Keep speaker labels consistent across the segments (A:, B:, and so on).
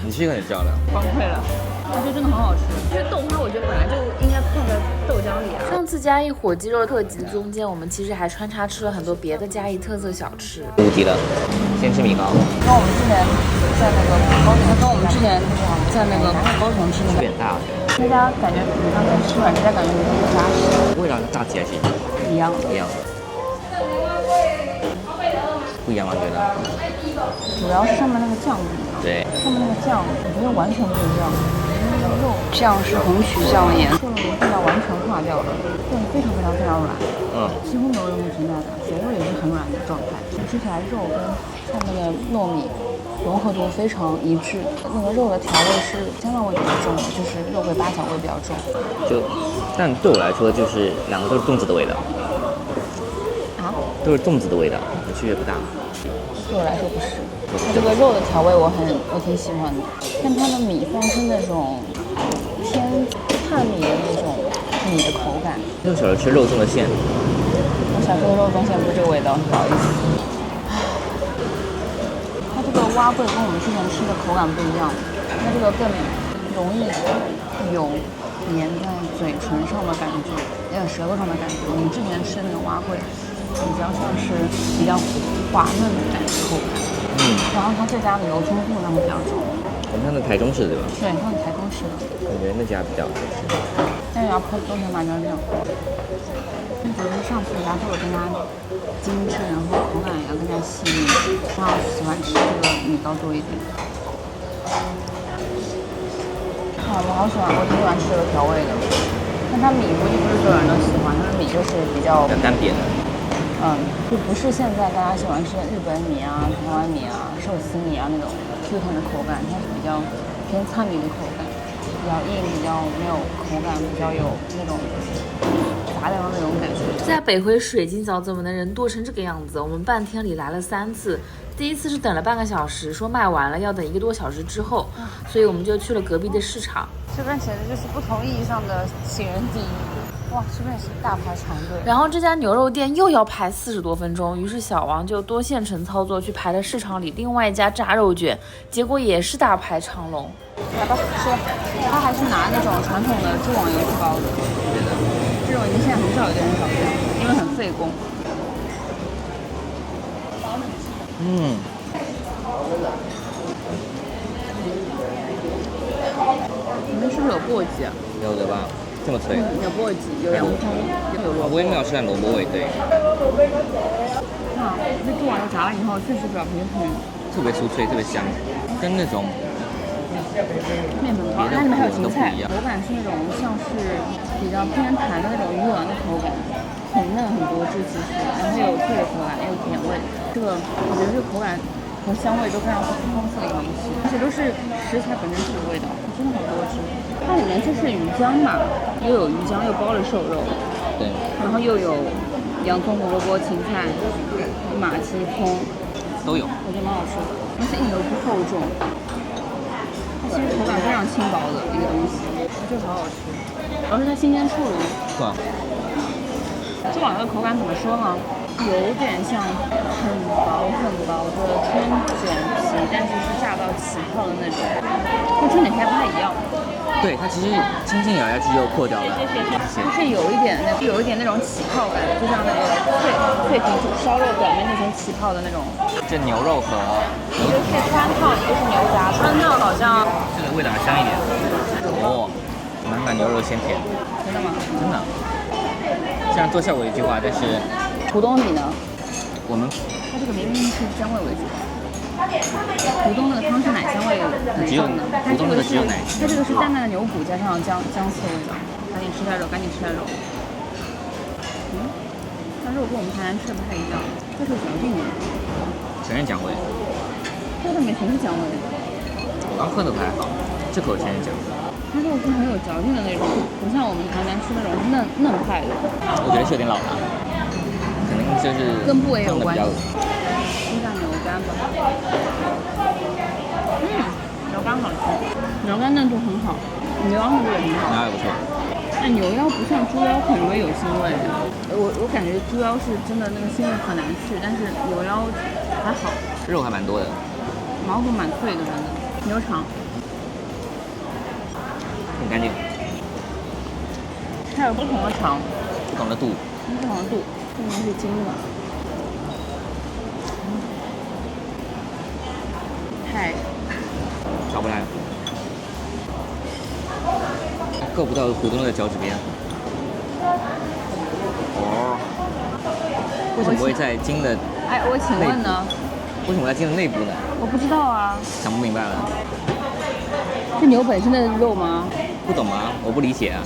A: 你是很漂亮，
B: 崩溃了。我觉得真的很好吃，因为豆花我觉得本来就应该泡在豆浆里啊。
C: 上次嘉义火鸡肉特辑中间，我们其实还穿插吃了很多别的嘉义特色小吃。
A: 无敌了，先吃米糕。
B: 跟我们之前在那个高雄，高雄吃的
A: 变大，
B: 那家感觉你刚才吃完，这家感觉没那么扎实。
A: 味道大起来是
B: 一样。
A: 不一样吗？觉得？
B: 主要是上面那个酱不一样。
A: 对，
B: 上面那个酱，我觉得完全不一样。那个肉酱是红曲酱盐，肉的味道完全化掉了，肉非常软，几乎没有任何存在感，肥肉也是很软的状态。吃起来肉跟上面的糯米融合度非常一致，那个肉的调味是香料味比较重的，就是肉桂八角味比较重。
A: 但对我来说就是两个都是粽子的味道。都是粽子的味道，区别不大。
B: 对我来说不是，它这个肉的调味我挺喜欢的，但它的米饭是那种偏碳米的那种米的口感。
A: 因为小时候吃肉粽的馅，
B: 我小时候的肉粽馅不是这个味道，不好意思。它这个蛙桂跟我们之前吃的口感不一样，它这个更容易有粘在嘴唇上的感觉，舌头上的感觉。你之前吃的那个蛙桂比较像是比较滑嫩的感觉口感，然后它这家的油葱度那会比较重。
A: 很像那台中市的对吧？
B: 对，像台中市的。
A: 我觉得那家比较好吃。
B: 但是要泡冬天麻椒酱。我觉得上次的鸭做的更加精致，然后口感也要更加细腻。然后喜欢吃这个米糕多一点。我好喜欢，我挺喜欢吃这个调味的。但它米估计不是所有人都喜欢，它的米就是比较
A: 单扁的。
B: 就不是现在大家喜欢吃的日本米啊、台湾米啊、寿司米啊那种 Q 弹的口感，它是比较偏糙米的口感，比较硬，比较没有口感，比较有那种杂粮的那种感觉。
C: 在北回水晶饺怎么能人多成这个样子？我们半天里来了3次，第一次是等了半个小时，说卖完了要等1个多小时之后，所以我们就去了隔壁的市场。
B: 这边简直就是不同意义上的行人第一。哇，这边也是大排长队。
C: 然后这家牛肉店又要排40多分钟，于是小王就多线程操作去排了市场里另外一家炸肉卷，结果也是大排长龙。
B: 来吧，吃。他还是拿那种传统的猪网油去包的，这种已经现在很少有的人少见，因为很费工。你们是不是有簸箕啊？
A: 有的吧，这么脆。
B: 有簸箕，有洋葱，有萝卜。
A: 我也没有吃到萝卜味，对。
B: 那猪网油炸了以后，确实表皮很
A: 特别酥脆，特别香，跟那种
B: 面粉糕，它里面还有芹菜，口感是那种像是比较偏弹的那种鱼丸的口感，很嫩很多汁其实，然后又有脆的口感，又有甜味。这个我觉得这个口感和香味都非常丰富的一个东西，而且都是食材本身自己的味道，真的很多汁。它里面就是鱼浆嘛，又有鱼浆，又包了瘦肉，
A: 对，
B: 然后又有洋葱、胡萝卜、芹菜、马蹄、葱，
A: 都有。
B: 我觉得蛮好吃的，而且一点都不厚重。它其实口感非常轻薄的一个东西，就是好好吃。而是它新鲜出炉。
A: 是吧？
B: 这网的口感怎么说呢？有点像很薄的春卷皮，但是是炸到起泡的那种，跟春卷皮还不太一样。
A: 对，它其实轻轻咬下去就破掉了。
B: 它是有一点那种起泡感，就像那个脆皮煮烧肉表面那层起泡的那种。
A: 这牛肉和
B: 一个是川烫，一个是牛杂。川烫好像
A: 这个味道还香一点。满满牛肉鲜甜。
B: 真的吗？
A: 真的。这样做效果一句话，但是
B: 土豆米呢？
A: 我们
B: 它这个明明是香味为主，土豆那个汤是奶香味很重的，它这个是淡淡的牛骨加上姜丝味道。赶紧吃下肉，赶紧吃下肉。它肉跟我们台南吃的不太一样，它是嚼劲的，
A: 全是姜味。
B: 它里面全是姜味。
A: 我刚喝的不太好，这口全是姜。
B: 它肉是很有嚼劲的那种，不像我们台南吃那种嫩派的。
A: 我觉得是有点老了，可能就是
B: 跟部位有关系。吃下牛肝吧。牛肝好吃，牛肝嫩度很好，牛腰嫩度也很好。
A: 然后也不错。
B: 但牛腰不像猪腰很容易有腥味。我感觉猪腰是真的那个腥味很难去，但是牛腰还好。
A: 肉还蛮多的，
B: 毛骨蛮脆的，真的。牛肠。
A: 很干净，
B: 它有不同的肠，
A: 不同的度。
B: 不同的度，这应该是筋的吧？太
A: 找不来，够不到虎东的脚趾边。哦，为什么会在筋的？
B: 哎，我请问呢？
A: 为什么在筋的内部呢？
B: 我不知道啊，
A: 想不明白了。
B: 是牛本身的肉吗？
A: 不懂吗？我不理解啊。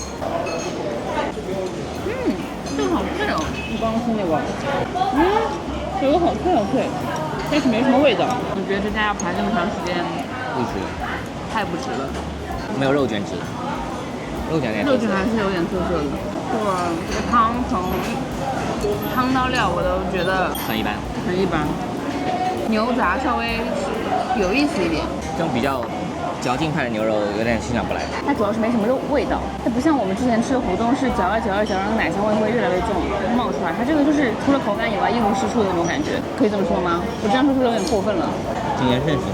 B: 这个好脆哦！你刚刚吃那个，这个好脆好脆，但是没什么味道。我觉得这家要排这么长时间，
A: 不值，
B: 太不值了。
A: 没有肉卷值，肉卷
B: 肉卷还是有点特色的。这个汤从汤到料我都觉得
A: 很一般。
B: 很一般，牛杂稍微有意思一点。
A: 这种比较嚼劲派的牛肉有点欣赏不来。
B: 它主要是没什么肉味道，它不像我们之前吃的虎东是嚼着嚼着嚼着，奶香味会越来越重冒出来。它这个就是除了口感以外一无是处的那种感觉，可以这么说吗？我这样说是不是有点过分了？
A: 谨言慎行。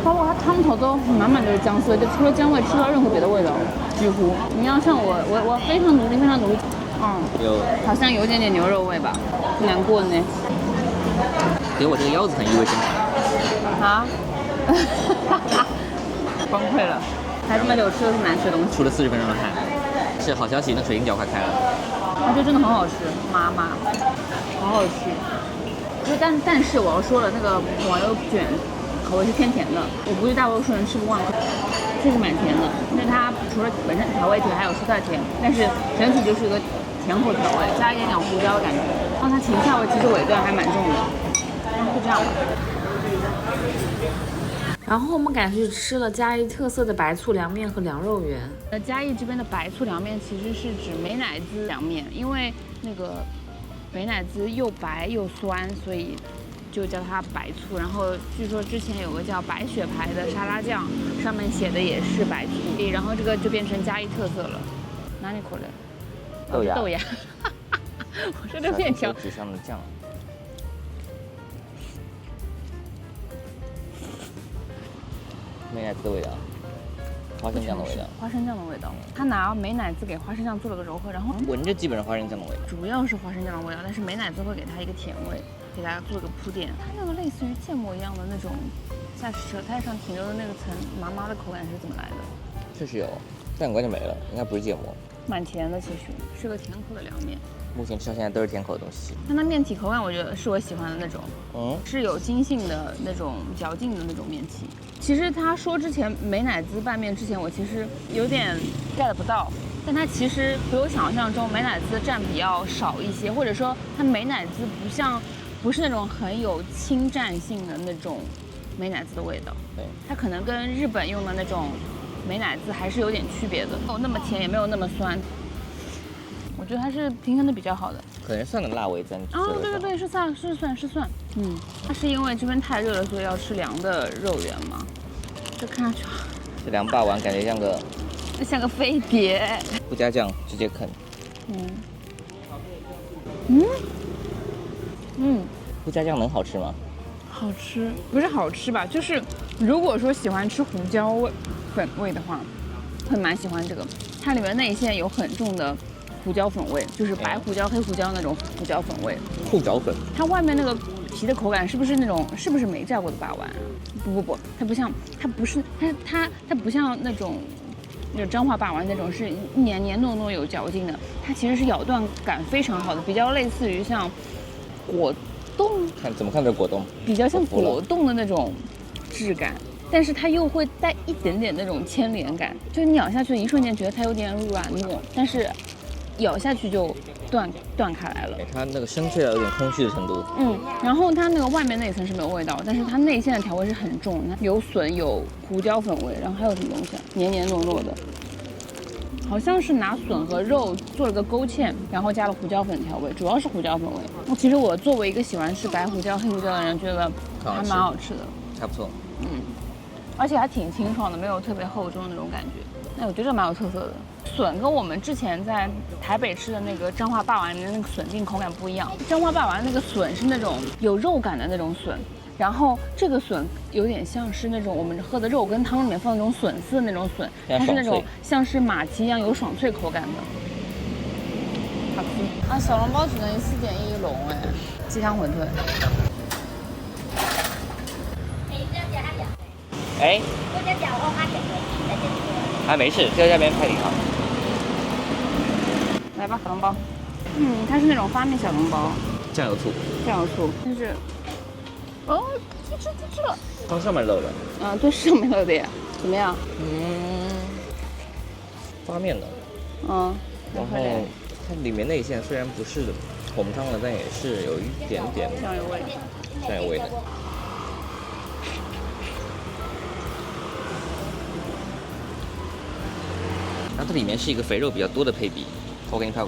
B: 包括它汤头都满满都是姜丝，就除了姜味吃不到任何别的味道，几乎。你要像我非常努力，
A: 有
B: 好像有点点牛肉味吧，难过呢。
A: 给我这个腰子很意味深长。
B: 啊？崩溃了！才这么久吃的是难吃的东西。
A: 出了40分钟的汗，是好消息，那水晶饺快开了。
B: 它就真的很好吃，妈妈，好好吃。但是我要说了，那个网油卷口味是偏甜的，我估计大多数人吃不惯，确实蛮甜的。因为它除了本身调味甜，还有蔬菜甜，但是整体就是一个甜口调味，加一点点胡椒的感觉。然后它芹菜味其实尾段还蛮重的。就这样吧。
C: 然后我们赶去吃了嘉义特色的白醋凉面和凉肉圆。
B: 嘉义这边的白醋凉面其实是指美乃滋凉面，因为那个美乃滋又白又酸，所以就叫它白醋。然后据说之前有个叫白雪牌的沙拉酱，上面写的也是白醋，然后这个就变成嘉义特色了。哪里口的？
A: 豆芽。
B: 豆芽。我说这面条。
A: 纸上的酱。美乃滋的味道，花生酱的味道，
B: 花生酱的味道。他拿美乃滋给花生酱做了个柔和，然后
A: 闻着基本上花生酱的味道，
B: 主要是花生酱的味道，但是美乃滋会给它一个甜味，给它做个铺垫。它那个类似于芥末一样的那种，在舌苔上停留的那个层麻麻的口感是怎么来的？
A: 确实有，但很快就没了，应该不是芥末，
B: 蛮甜的，其实是个甜口的凉面。
A: 目前吃到现在都是甜口的东西。
B: 它的面体口感，我觉得是我喜欢的那种，是有筋性的那种嚼劲的那种面体。其实他说之前美乃滋拌面之前，我其实有点 get 不到，但它其实比我想象中美乃滋占比要少一些，或者说它美乃滋不是那种很有侵占性的那种美乃滋的味道。
A: 对，
B: 它可能跟日本用的那种美乃滋还是有点区别的，没有那么甜，也没有那么酸。我觉得它是平衡的比较好的，
A: 可能蒜的辣味在
B: 哦，对对对，是蒜。它是因为这边太热了，所以要吃凉的肉圆吗？这看上去
A: 这凉霸王感觉
B: 像个飞碟，
A: 不加酱直接啃。不加酱能好吃吗？
B: 好吃，不是好吃吧？就是如果说喜欢吃胡椒粉味的话，会蛮喜欢这个。它里面内馅有很重的胡椒粉味，就是白胡椒、黑胡椒那种胡椒粉味。
A: 兔角粉。
B: 它外面那个皮的口感是不是没炸过的霸王？不，它不像那种彰化霸王那种是黏黏糯糯有嚼劲的，它其实是咬断感非常好的，比较类似于像果冻。
A: 怎么看着果冻？
B: 比较像果冻的那种质感。但是它又会带一点点那种牵连感，就是你咬下去的一瞬间觉得它有点软糯，但是咬下去就断开来了。
A: 它那个生脆到有点空虚的程度。
B: 然后它那个外面那一层是没有味道，但是它内馅的调味是很重，有笋有胡椒粉味，然后还有什么东西啊？黏黏糯糯的，好像是拿笋和肉做了个勾芡，然后加了胡椒粉调味，主要是胡椒粉味。其实我作为一个喜欢吃白胡椒、黑胡椒的人，觉得还蛮好吃的，
A: 还不错。
B: 而且还挺清爽的，没有特别厚重的那种感觉。那我觉得蛮有特色的。笋跟我们之前在台北吃的那个彰化霸王里面的那个笋丁口感不一样。彰化霸王那个笋是那种有肉感的那种笋，然后这个笋有点像是那种我们喝的肉羹汤里面放那种笋丝的那种笋，它是那种像是马蹄一样有爽脆口感的。好吃啊！小笼包只能4点1笼哎，鸡汤馄饨。
A: 哎，啊没事，就在这边配挺好。
B: 来吧，小笼包。它是那种发面小笼包，
A: 酱油醋，
B: 但是，哦，吃了。
A: 它上面漏的。
B: 对，上面漏的呀。怎么样？
A: 发面的。然后它里面内馅虽然不是红汤的，但也是有一点点
B: 酱油味的。
A: 然后它里面是一个肥肉比较多的配比，我给你拍。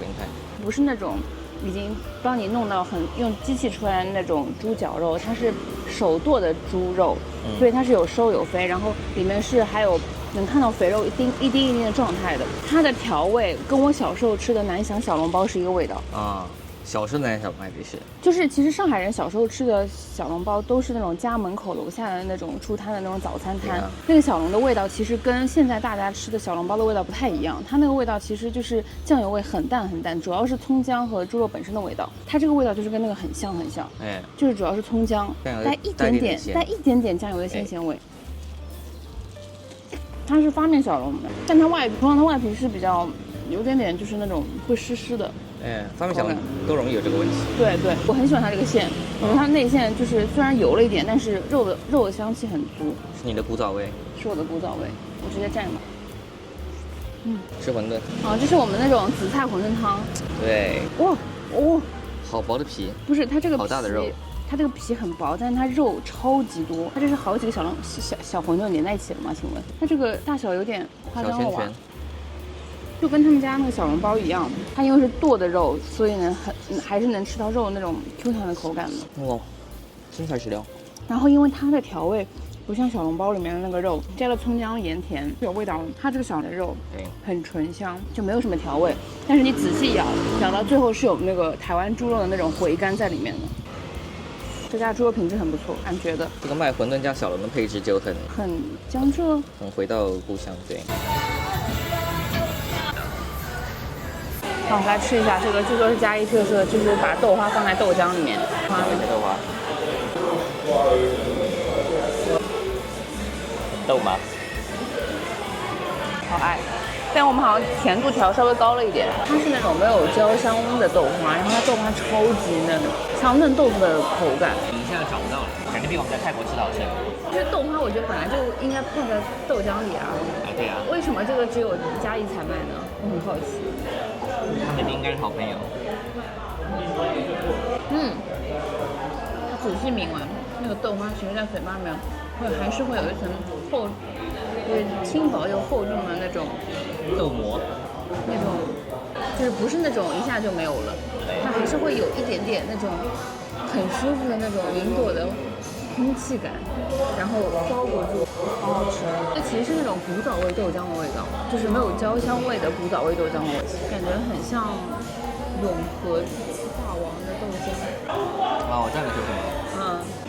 B: 不是那种已经帮你弄到用机器出来的那种猪脚肉，它是手剁的猪肉，所以它是有收有肥，然后里面是还有能看到肥肉一丁一丁的状态的。它的调味跟我小时候吃的南翔小笼包是一个味道
A: 啊。小时候南翔小笼包还得是，
B: 就是其实上海人小时候吃的小笼包都是那种家门口楼下的那种出摊的那种早餐摊，那个小笼的味道其实跟现在大家吃的小笼包的味道不太一样，它那个味道其实就是酱油味很淡，主要是葱姜和猪肉本身的味道，它这个味道就是跟那个很像，就是主要是葱姜，带一点点酱油的鲜味。它是发面小笼的，但它外皮是比较有点就是那种会湿的。
A: 发面小笼都容易有这个问题。对，
B: 我很喜欢它这个馅，我觉得它内馅就是虽然油了一点，但是肉的香气很足。
A: 是你的古早味？
B: 是我的古早味，我直接蘸吧。
A: 吃馄饨。
B: 这是我们那种紫菜馄饨汤。
A: 对。
B: 哇，
A: 好薄的皮。
B: 不是，它这个
A: 好大的肉。
B: 它这个皮很薄，但是它肉超级多。它这是好几个小馄饨连在一起了吗？请问它这个大小有点夸张了吧？就跟他们家那个小笼包一样，它因为是剁的肉，所以呢还是能吃到肉那种 Q 弹的口感的。
A: 哇，真材实料。
B: 然后因为它的调味不像小笼包里面的那个肉加了葱姜盐甜有味道，它这个小的肉很醇香，就没有什么调味，但是你仔细咬到最后是有那个台湾猪肉的那种回甘在里面的。这家猪肉品质很不错，俺觉得。
A: 这个卖馄饨加小笼的配置就很
B: 江浙，
A: 很回到故乡。对。
B: 好，来吃一下这个，据说是嘉义特色，就是把豆花放在豆浆里面。
A: 豆花。豆吗？
B: 好爱，但我们好像甜度调稍微高了一点。它是那种没有焦香的豆花，然后它豆花超级嫩，像嫩豆腐的口感。
A: 你现在找不到了，肯定比我们在泰国吃的好吃。
B: 因为豆花我觉得本来就应该泡在豆浆里啊。
A: 对啊。
B: 为什么这个只有嘉义才卖呢？我很好奇。
A: 他们应该是好朋友。
B: 仔细抿完，那个豆花其实在嘴巴里面还是会有一层轻薄又厚重的那种
A: 豆膜，
B: 那种就是不是那种一下就没有了，它还是会有一点点那种很舒服的那种云朵的空气感，然后包裹住，好好吃。这其实是那种古早味豆浆的味道，就是没有焦香味的古早味豆浆味，感觉很像永和大王的豆浆。
A: 我知道你说什么。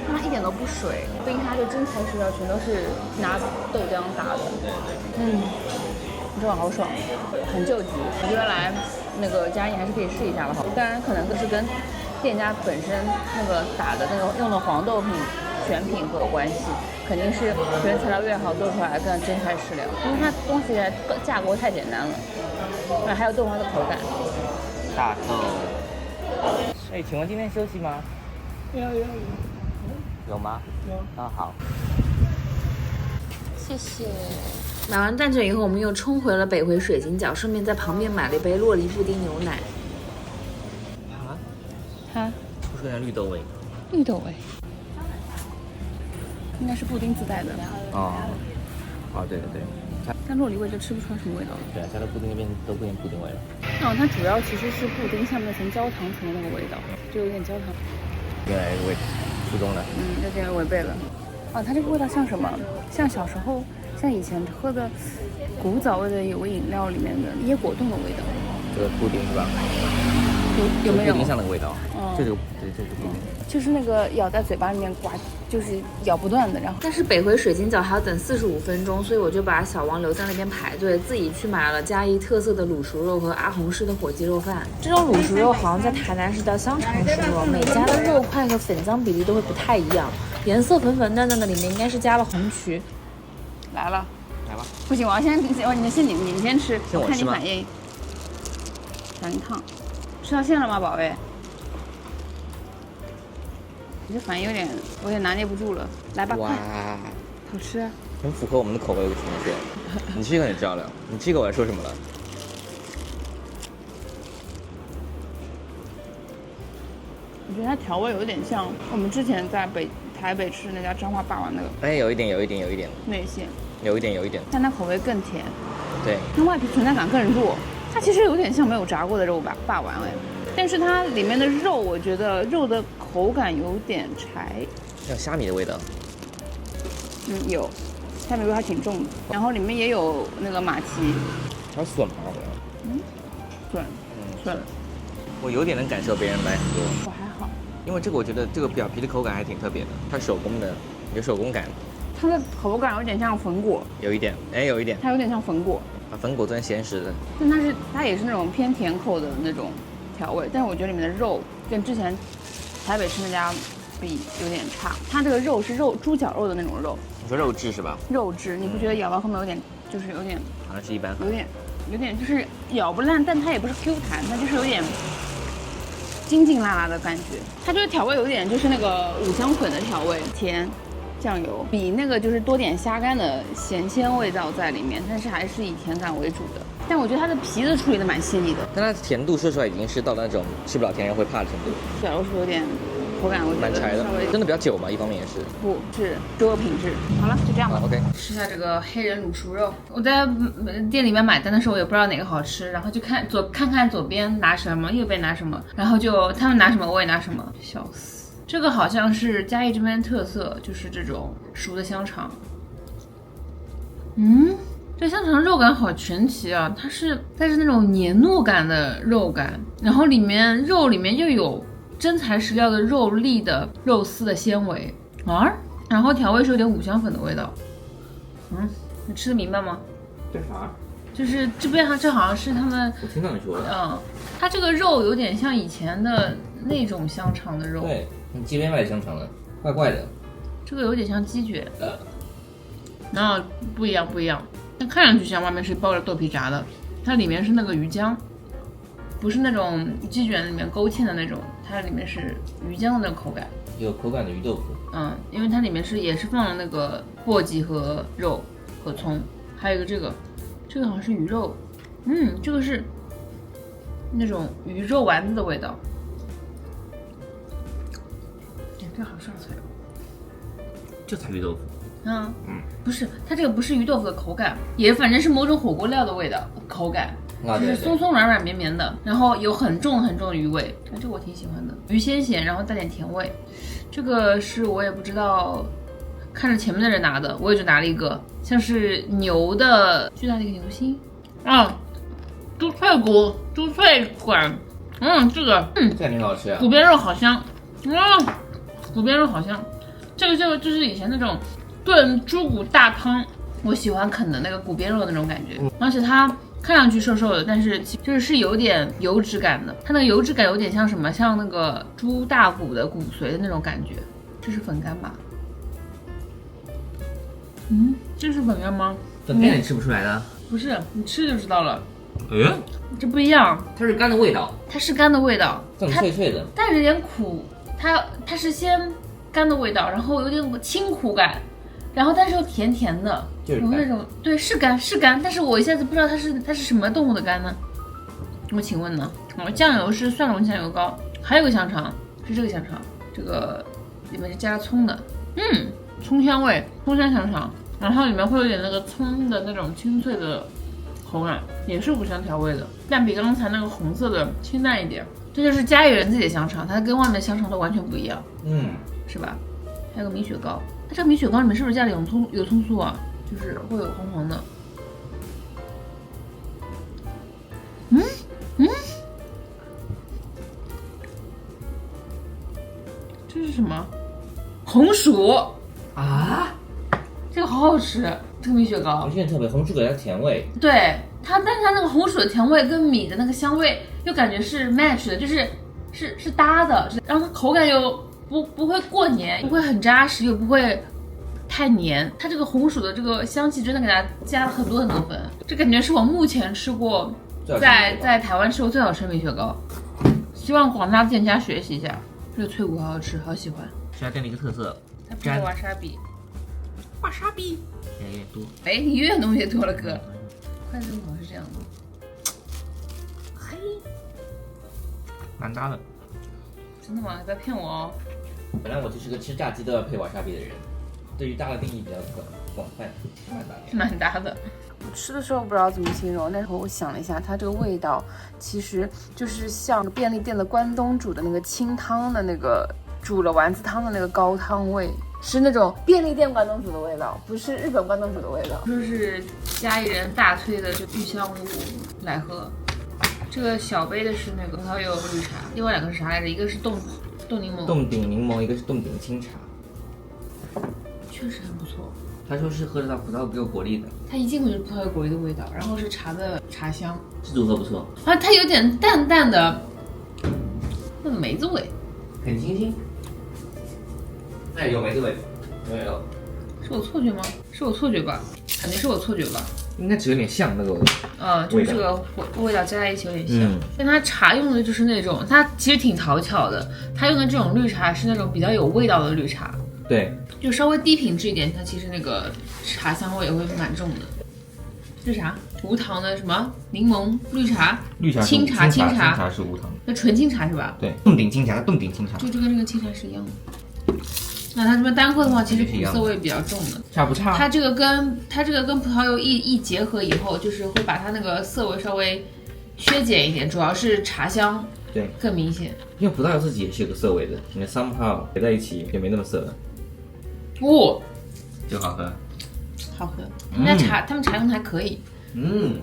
B: 它一点都不水，冰它就真材实料，全都是拿豆浆打的。这种好爽，很救急。我觉得来那个嘉义还是可以试一下的哈。当然可能是跟店家本身那个打的那个用的黄豆品选品会有关系，肯定是原材料越好做出来更真材实料，因为它东西架构太简单了。还有豆花的口感。
A: 大豆。请问今天休息吗？有吗？有。好。
B: 谢谢。
C: 买完蛋卷以后，我们又冲回了北回水晶饺，顺便在旁边买了一杯洛梨布丁牛奶。
A: 出现绿豆味。
B: 绿豆味。应该是布丁自带的。
A: 对。
B: 但洛梨味就吃不出来什么味道了。
A: 对啊，加到布丁那边都变布丁味了。
B: 它主要其实是布丁下面那层焦糖层的那个味道，就有点焦糖。
A: 原来味初中了。
B: 有点违背了。它这个味道像什么？像小时候，像以前喝的古早味的有个饮料里面的椰果冻的味道。
A: 这个布丁是吧？
B: 有没有？
A: 布丁像那个味道，这个布丁，
B: 就是那个咬在嘴巴里面刮，就是咬不断的。然后，
C: 但是北回水晶饺还要等45分钟，所以我就把小王留在那边排队，自己去买了嘉义特色的卤熟肉和阿红式的火鸡肉饭。这种卤熟肉好像在台南是叫香肠熟肉，每家的肉块和粉浆比例都会不太一样，颜色粉粉嫩嫩的，里面应该是加了红曲。
B: 来了。
A: 来吧。
B: 不行，我要先，你先吃，我看你反应。糖烫，吃到线了吗，宝贝？你这反应有点拿捏不住了，来吧，
A: 哇，
B: 好吃啊，
A: 很符合我们的口味，我只能说，你这个很漂亮，你这个我要说什么了？
B: 我觉得它调味有点像我们之前在台北吃那家彰化霸王那个，
A: 哎，有一点，
B: 内馅，
A: 有一点，
B: 但它口味更甜，
A: 对，
B: 它外皮存在感更弱，它其实有点像没有炸过的肉霸王哎，但是它里面的肉，我觉得肉的口感有点柴，
A: 像虾米的味道，
B: 有，虾米味还挺重的，然后里面也有那个马蹄，
A: 还有笋吗？
B: 笋，
A: 我有点能感受别人买很多，
B: 我还好，
A: 因为这个我觉得这个表皮的口感还挺特别的，它手工的，有手工感，
B: 它的口感有点像粉果，
A: 有一点，
B: 它有点像粉果，
A: 把粉果做成咸食的，
B: 但它也是那种偏甜口的那种调味，但是我觉得里面的肉跟之前台北吃那家比有点差，它这个肉是猪脚肉的那种肉，
A: 你说肉质是吧？
B: 肉质，你不觉得咬到后面有点
A: 好像是一般，
B: 有点就是咬不烂，但它也不是 Q 弹，它就是有点筋筋辣辣的感觉。它就是调味有点就是那个五香粉的调味，甜，酱油，比那个就是多点虾干的咸鲜味道在里面，但是还是以甜感为主的。但我觉得它的皮子处理的蛮细腻的，
A: 但它的甜度说出来已经是到那种吃不了甜人会怕的程度，
B: 绞肉是有点口感，我觉得
A: 蛮柴的
B: 稍微，
A: 真的比较久嘛，一方面也是。
B: 不是猪肉品质。好了，就这样吧。
A: OK，
B: 吃下这个黑人卤熟肉。我在店里面买单的时候，我也不知道哪个好吃，然后就看看左边拿什么，右边拿什么，然后就他们拿什么我也拿什么，笑死。这个好像是嘉义这边特色，就是这种熟的香肠。这香肠肉感好神奇啊！它是带着那种黏糯感的肉感，然后肉里面又有真材实料的肉粒的肉丝的纤维啊，然后调味是有点五香粉的味道。你吃得明白吗？
A: 这啥？
B: 就是这边这好像是他们，
A: 我听到你说的。
B: 它这个肉有点像以前的那种香肠的肉。
A: 对，你街边卖香肠的，怪怪的。
B: 这个有点像鸡卷。然后不一样。它看上去像外面是包着豆皮炸的，它里面是那个鱼浆，不是那种鸡卷里面勾芡的那种，它里面是鱼浆的口感，
A: 有口感的鱼豆腐。
B: 因为它里面也是放了那个簸箕和肉和葱，还有一个这个好像是鱼肉，这个是那种鱼肉丸子的味道，这好上嘴哦，
A: 这才鱼豆腐。
B: 不是，它这个不是鱼豆腐的口感，也反正是某种火锅料的味道口感，就是松松软软绵绵的，然后有很重的鱼味，这个我挺喜欢的，鱼鲜咸，然后带点甜味。这个是我也不知道，看着前面的人拿的，我也就拿了一个，像是牛的巨大的一个牛心猪脆骨，猪脆管，这个
A: 挺好吃啊，
B: 骨边肉好香，骨边肉好香，这个就是以前那种炖猪骨大汤，我喜欢啃的那个骨边肉的那种感觉，而且它看上去瘦瘦的，但是就是有点油脂感的，它那个油脂感有点像什么，像那个猪大骨的骨髓的那种感觉。这是粉干吧？这是粉干吗？
A: 粉干你吃不出来的？
B: 不是，你吃就知道了。这不一样，
A: 它是干的味道，
B: 它是干的味道，
A: 很脆脆的，
B: 带着点苦，它是先干的味道，然后有点清苦感。然后但是又甜甜的，有那种对是干，但是我一下子不知道它是什么动物的干呢？我请问呢？酱油是蒜蓉酱油膏，还有个香肠是这个香肠，这个里面是加了葱的，葱香味，葱香香肠，然后里面会有点那个葱的那种清脆的口感，也是五香调味的，但比刚才那个红色的清淡一点。这就是嘉义人自己的香肠，它跟外面的香肠都完全不一样，是吧？还有个米血糕。它这个米血糕里面是不是加了有葱酥啊？就是会有红红的。什么？红薯啊，这个好好吃，这个米雪糕。
A: 我觉得特别，红薯给它甜味。
B: 对它，但是它那个红薯的甜味跟米的那个香味又感觉是 match 的，是搭的，然后它口感又不会过黏，不会很扎实，又不会太黏。它这个红薯的这个香气真的给它加了很多很多分，这感觉是我目前吃过在台湾吃过最好吃的米雪糕。希望广大店家学习一下，这个脆骨好好吃，好喜欢。
A: 这家店的一个特色，
B: 它配的瓦沙比，瓦沙比
A: 有点多。
B: 哎，你越弄越多了哥，筷子口是这样的。嘿，
A: 蛮搭的。
B: 真的吗？不要骗我哦。
A: 本来我就是个吃炸鸡都要配瓦沙比的人，对于搭的定义比较广泛，
B: 蛮搭的。我吃的时候不知道怎么形容，但是我想了一下，它这个味道其实就是像便利店的关东煮的那个清汤的那个煮了丸子汤的那个高汤味，是那种便利店关东煮的味道，不是日本关东煮的味道。就是家里人大推的这玉香屋来喝。这个小杯的是那个葡萄柚绿茶，另外2个是啥来着？一个是冻柠檬，
A: 冻顶柠檬，一个是冻顶清茶，
B: 确实很不错。
A: 他说是喝得到葡萄柚果粒的，
B: 它一进口就是葡萄柚果粒的味道，然后是茶的茶香，
A: 这组合不错，
B: 啊，它有点淡淡的那个梅子味，
A: 很清新。哎，有梅子味，有。
B: 是我错觉吗？是我错觉吧？肯定是我错觉吧？
A: 应该只有点像那个。
B: 就是这个味道加在一起有点像。但它茶用的就是那种，它其实挺讨巧的。它用的这种绿茶是那种比较有味道的绿茶。
A: 对。
B: 就稍微低品质一点，它其实那个茶香味也会蛮重的。这是啥？无糖的什么柠檬绿茶？清茶
A: 是无糖的。
B: 那纯清茶是吧？
A: 对，冻顶清茶，冻顶清茶。
B: 就跟这个清茶是一样的。那它这边单喝的话，其实苦涩味比较重的，
A: 差不差？
B: 它这个跟葡萄柚一结合以后，就是会把它那个涩味稍微削减一点，主要是茶香
A: 对
B: 更明显。
A: 因为葡萄柚自己也是有个涩味的，你的 somehow 叠在一起也没那么涩了，就好喝，
B: 好喝。他们茶用的还可以，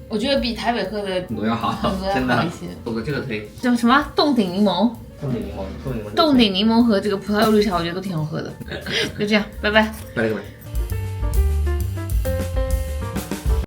B: 我觉得比台北喝的
A: 很多要好，
B: 真的好一些。
A: 我这个推
B: 叫什么冻顶柠檬？冻顶柠檬和这个葡萄柚绿茶，我觉得都挺好喝的。就这样，拜拜。
A: 拜了个拜。